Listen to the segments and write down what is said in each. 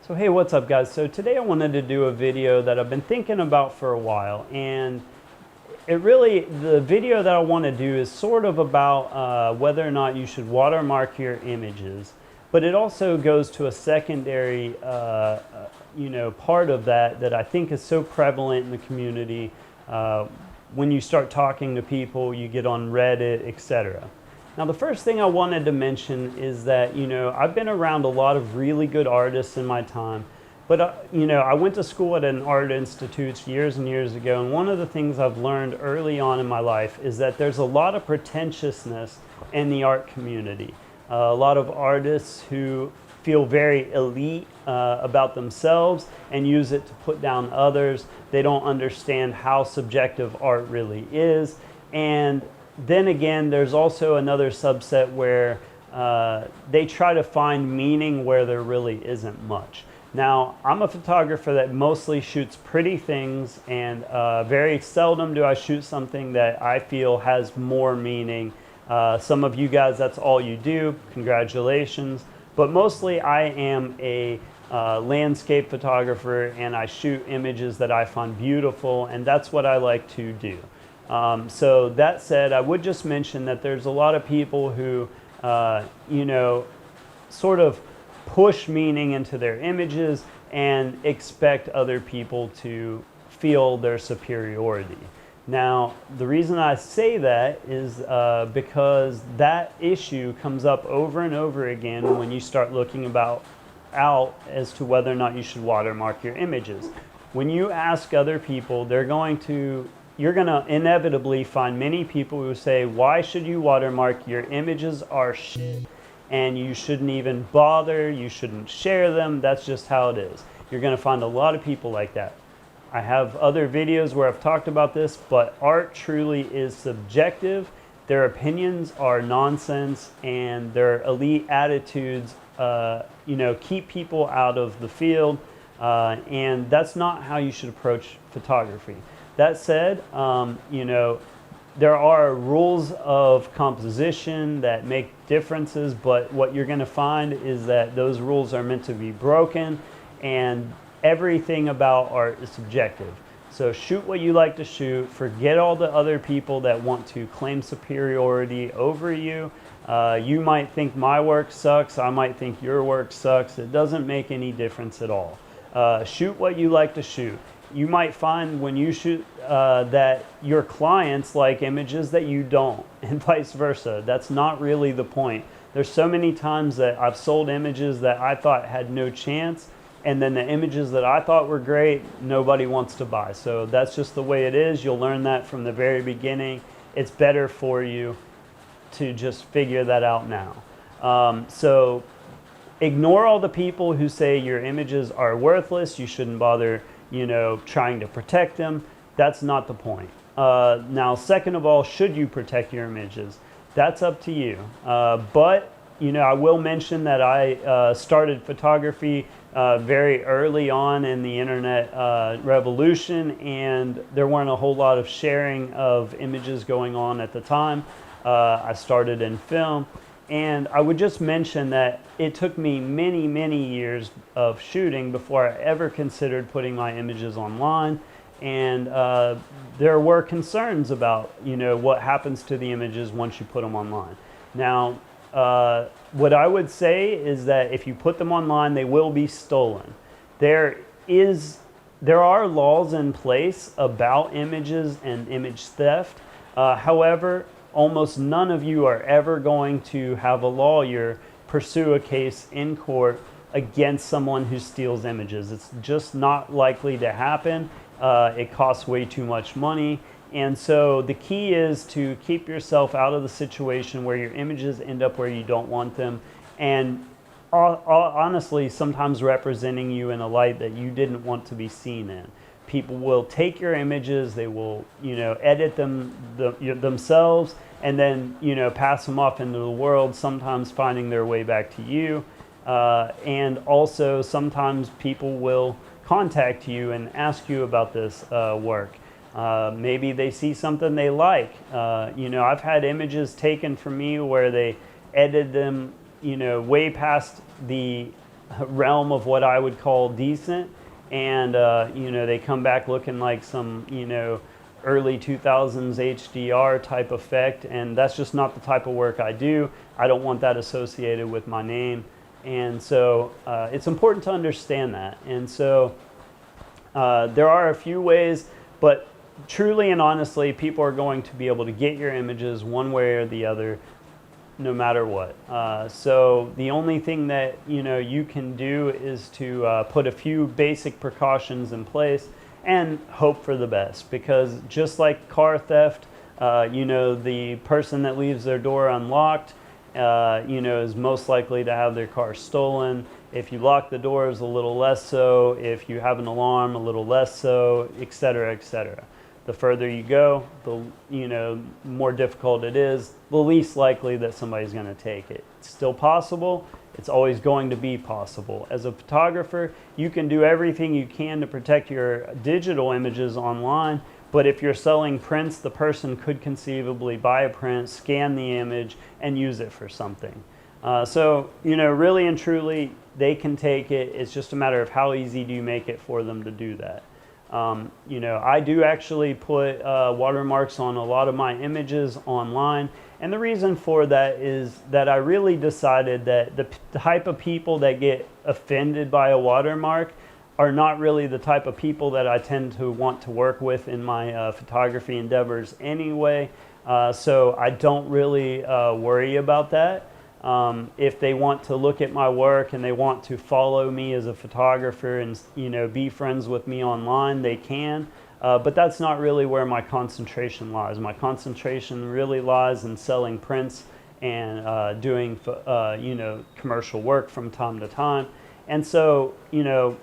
So hey, what's up guys? So today I wanted to do a video that I've been thinking about for a while, and the video that I want to do is sort of about whether or not you should watermark your images, but it also goes to a secondary part of that I think is so prevalent in the community. When you start talking to people, you get on Reddit, etc. Now, the first thing I wanted to mention is that, I've been around a lot of really good artists in my time, but, I went to school at an art institute years and years ago, and one of the things I've learned early on in my life is that there's a lot of pretentiousness in the art community. A lot of artists who feel very elite about themselves and use it to put down others. They don't understand how subjective art really is. And then again, there's also another subset where they try to find meaning where there really isn't much. Now, I'm a photographer that mostly shoots pretty things, and very seldom do I shoot something that I feel has more meaning. Some of you guys, that's all you do. Congratulations. But mostly I am a landscape photographer, and I shoot images that I find beautiful, and that's what I like to do. So that said, I would just mention that there's a lot of people who, sort of push meaning into their images and expect other people to feel their superiority. Now, the reason I say that is because that issue comes up over and over again when you start looking out as to whether or not you should watermark your images. When you ask other people, you're going to inevitably find many people who say, why should you watermark? Your images are shit and you shouldn't even bother, you shouldn't share them, that's just how it is. You're going to find a lot of people like that. I have other videos where I've talked about this, but art truly is subjective. Their opinions are nonsense, and their elite attitudes keep people out of the field, and that's not how you should approach photography. That said, there are rules of composition that make differences, but what you're going to find is that those rules are meant to be broken, and everything about art is subjective. So shoot what you like to shoot. Forget all the other people that want to claim superiority over you. You might think my work sucks. I might think your work sucks. It doesn't make any difference at all. Shoot what you like to shoot. You might find when you shoot that your clients like images that you don't, and vice versa. That's not really the point. There's so many times that I've sold images that I thought had no chance, and then the images that I thought were great, nobody wants to buy. So that's just the way it is. You'll learn that from the very beginning. It's better for you to just figure that out now. So ignore all the people who say your images are worthless, you shouldn't bother trying to protect them. That's not the point. Now, second of all, should you protect your images? That's up to you. But I will mention that I started photography very early on in the internet revolution, and there weren't a whole lot of sharing of images going on at the time. I started in film, and I would just mention that it took me many, many years of shooting before I ever considered putting my images online. And there were concerns about, what happens to the images once you put them online. Now, what I would say is that if you put them online, they will be stolen. There are laws in place about images and image theft. However, almost none of you are ever going to have a lawyer pursue a case in court against someone who steals images. It's just not likely to happen. It costs way too much money. And so the key is to keep yourself out of the situation where your images end up where you don't want them, and honestly, sometimes representing you in a light that you didn't want to be seen in. People will take your images, they will, edit them themselves, and then, pass them off into the world, sometimes finding their way back to you. And also, sometimes people will contact you and ask you about this work. Maybe they see something they like. I've had images taken from me where they edited them, way past the realm of what I would call decent, and you know, they come back looking like some, you know, early 2000s HDR type effect, and that's just not the type of work I do. I don't want that associated with my name, and so it's important to understand that. And so there are a few ways, but truly and honestly, people are going to be able to get your images one way or the other, no matter what. So the only thing that, you know, you can do is to put a few basic precautions in place and hope for the best, because just like car theft, you know, the person that leaves their door unlocked, you know, is most likely to have their car stolen. If you lock the doors, a little less so. If you have an alarm, a little less so, etc., etc. The further you go, the, you know, more difficult it is, the least likely that somebody's going to take it. It's still possible. It's always going to be possible. As a photographer, you can do everything you can to protect your digital images online, but if you're selling prints, the person could conceivably buy a print, scan the image, and use it for something. So, you know, really and truly, they can take it. It's just a matter of how easy do you make it for them to do that. You know, I do actually put watermarks on a lot of my images online, and the reason for that is that I really decided that the type of people that get offended by a watermark are not really the type of people that I tend to want to work with in my photography endeavors anyway, so I don't really worry about that. If they want to look at my work and they want to follow me as a photographer and, you know, be friends with me online, they can. But that's not really where my concentration lies. My concentration really lies in selling prints and doing, you know, commercial work from time to time. And so, you know,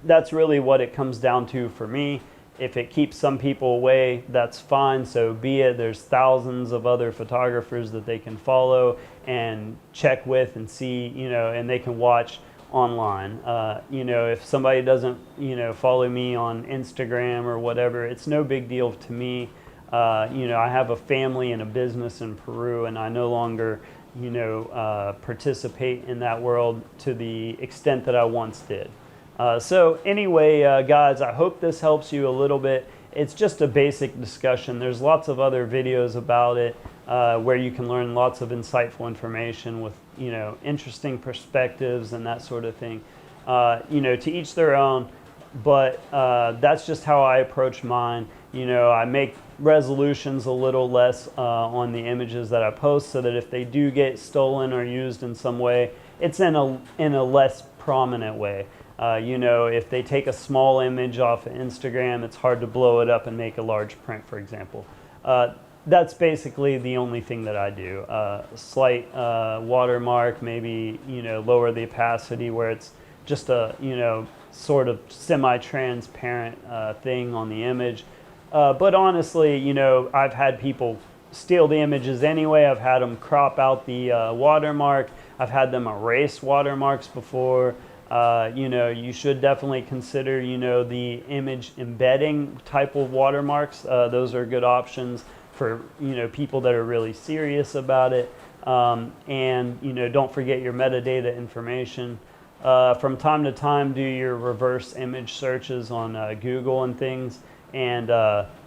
that's really what it comes down to for me. If it keeps some people away, that's fine, so be it. There's thousands of other photographers that they can follow and check with and see, you know, and they can watch online. You know, if somebody doesn't, you know, follow me on Instagram or whatever, it's no big deal to me. You know, I have a family and a business in Peru, and I no longer, you know, participate in that world to the extent that I once did. So anyway, guys, I hope this helps you a little bit. It's just a basic discussion. There's lots of other videos about it where you can learn lots of insightful information with, you know, interesting perspectives and that sort of thing. You know, to each their own, but that's just how I approach mine. You know, I make resolutions a little less on the images that I post, so that if they do get stolen or used in some way, it's in a less prominent way. You know, if they take a small image off of Instagram, it's hard to blow it up and make a large print, for example. That's basically the only thing that I do. Slight watermark, maybe, you know, lower the opacity where it's just a, you know, sort of semi-transparent thing on the image. But honestly, you know, I've had people steal the images anyway. I've had them crop out the watermark. I've had them erase watermarks before. You know, you should definitely consider, you know, the image embedding type of watermarks. Those are good options for, you know, people that are really serious about it. And, you know, don't forget your metadata information. From time to time, do your reverse image searches on Google and things, and,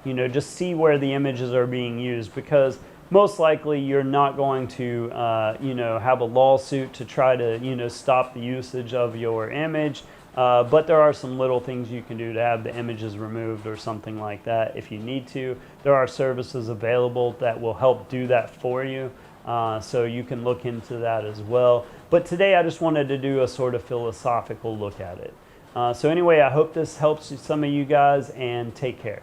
you know, just see where the images are being used, because most likely you're not going to, you know, have a lawsuit to try to, you know, stop the usage of your image. But there are some little things you can do to have the images removed or something like that if you need to. There are services available that will help do that for you. So you can look into that as well. But today I just wanted to do a sort of philosophical look at it. So anyway, I hope this helps some of you guys, and take care.